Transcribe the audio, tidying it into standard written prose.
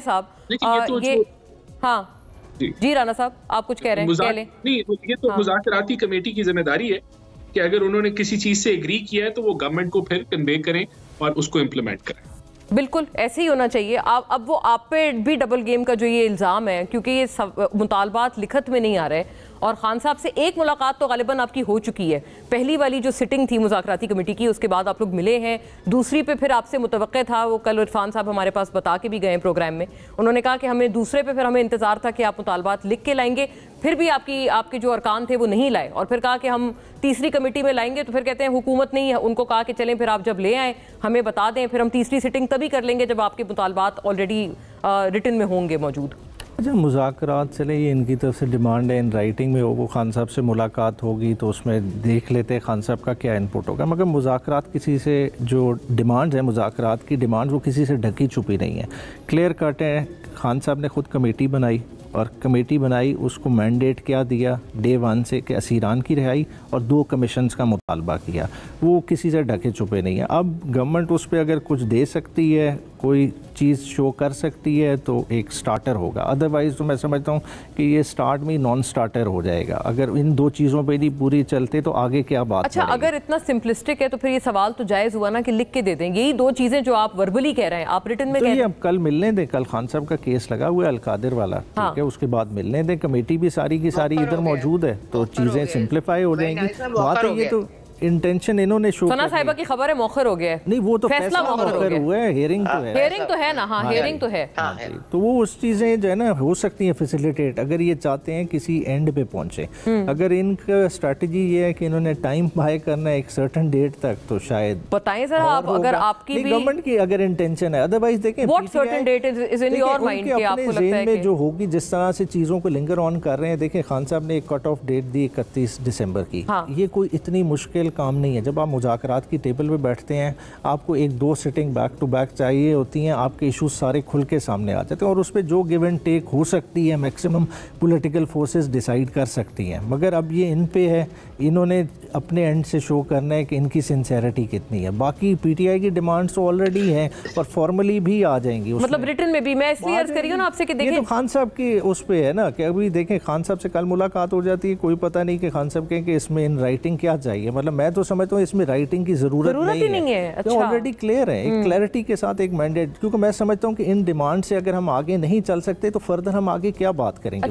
साहब तो ये हाँ जी राना साहब आप कुछ कह रहे हैं, कह लें। नहीं, ये तो मुज़ाकराती कमेटी की जिम्मेदारी है कि अगर उन्होंने किसी चीज से एग्री किया है तो वो गवर्नमेंट को फिर कन्वे करें और उसको इम्प्लीमेंट करें। बिल्कुल ऐसे ही होना चाहिए। अब वो आप पे भी डबल गेम का जो ये इल्ज़ाम है, क्योंकि ये मुतालबात लिखत में नहीं आ रहे और खान साहब से एक मुलाकात तो गालिबन आपकी हो चुकी है, पहली वाली जो सिटिंग थी मुज़ाकराती कमेटी की, उसके बाद आप लोग मिले हैं। दूसरी पे फिर आपसे मुतवक्के था, वो कल इरफान साहब हमारे पास बता के भी गए प्रोग्राम में, उन्होंने कहा कि हमें दूसरे पे फिर हमें इंतज़ार था कि आप मुतालबात लिख के लाएंगे, फिर भी आपके जो अरकान थे वो नहीं लाए और फिर कहा कि हम तीसरी कमेटी में लाएंगे, तो फिर कहते हैं हुकूमत नहीं है, उनको कहा कि चलें फिर आप जब ले आएँ हमें बता दें, फिर हम तीसरी सिटिंग तभी कर लेंगे जब आपके मुतालबात ऑलरेडी रिटन में होंगे मौजूद। अच्छा, मुज़ाकरात चले, ये इनकी तरफ से डिमांड है, इन राइटिंग में वो खान साहब से मुलाकात होगी तो उसमें देख लेते हैं खान साहब का क्या इनपुट होगा, मगर मुज़ाकरात किसी से जो डिमांड्स है, मुज़ाकरात की डिमांड वो किसी से ढकी छुपी नहीं है, क्लियर कट है। खान साहब ने खुद कमेटी बनाई और कमेटी बनाई, उसको मैंडेट क्या दिया डे 1 से कि असीरान की रिहाई और 2 कमीशंस का मुतालबा किया, वो किसी से ढके छुपे नहीं है। अब गवर्नमेंट उस पर अगर कुछ दे सकती है, कोई चीज़ शो कर सकती है तो एक स्टार्टर होगा, अदरवाइज़ तो मैं समझता हूँ कि ये स्टार्ट में नॉन स्टार्टर हो जाएगा। अगर इन 2 चीज़ों पे नहीं पूरी चलते तो आगे क्या बात। अच्छा, अगर इतना सिंपलिस्टिक है तो फिर ये सवाल तो जायज़ हुआ ना कि लिख के दे दें, यही 2 चीज़ें जो आप वर्बली कह रहे हैं आप रिटन में तो कह रहे हैं। अब कल मिलने दें, कल खान साहब का केस लगा हुआ है अलकादिर वाला, ठीक है, उसके बाद मिलने दें, कमेटी भी सारी की सारी इधर मौजूद है तो चीज़ें सिंप्लीफाई हो जाएंगी। बात है ये तो इंटेंशन इन्होंने शो सना साहिबा की खबर है मौखर हो गया है, नहीं वो तो फैसला मौखर हुआ है, हियरिंग तो है, हियरिंग तो है ना, हाँ हियरिंग तो है, तो वो उस चीज़ें जो है ना हो सकती हैं फैसिलिटेट, अगर ये चाहते हैं किसी एंड पे पहुंचे। अगर इनका स्ट्रेटजी ये है कि इन्होंने टाइम बाय करना है एक सर्टेन डेट तक, तो शायद बताएं जरा आप, अगर आपकी भी गवर्नमेंट की अगर इंटेंशन है, अदरवाइज देखें what certain date is in your mind कि आपको लगता है कि जो होगी, जिस तरह से चीज़ों को लिंगर ऑन कर रहे हैं। देखें खान साहब ने एक कट ऑफ डेट दी 31 दिसंबर की, ये कोई इतनी मुश्किल काम नहीं है। जब आप मुज़ाकरात की टेबल पे बैठते हैं, आपको 1-2 सिटिंग बैक टू बैक चाहिए होती हैं, आपके इश्यूज सारे खुल के सामने आ जाते हैं और उस पर जो गिव एंड टेक हो सकती है मैक्सिमम पॉलिटिकल फोर्सेस डिसाइड कर सकती हैं। मगर अब ये इन पे है, इन्होंने अपने एंड से शो करना है कि इनकी सिंसेरिटी कितनी है। बाकी पीटीआई की डिमांड्स तो ऑलरेडी हैं और फॉर्मली भी आ जाएंगी, मतलब रिटन में भी। मैं इसलिए अर्ज करी हूं ना आपसे कि देखिए, ये तो खान साहब की उस पे है ना कि अभी देखें खान साहब से कल मुलाकात हो जाती है, कोई पता नहीं कि खान साहब कहें कि इसमें इन राइटिंग क्या चाहिए, मतलब मैं तो समझता हूँ इसमें राइटिंग की जरूरत नहीं है। अच्छा, ऑलरेडी क्लियर है, एक क्लैरिटी के साथ एक मैंडेट, क्योंकि मैं समझता हूँ कि इन डिमांड से अगर हम आगे नहीं चल सकते तो फर्दर हम आगे क्या बात करेंगे।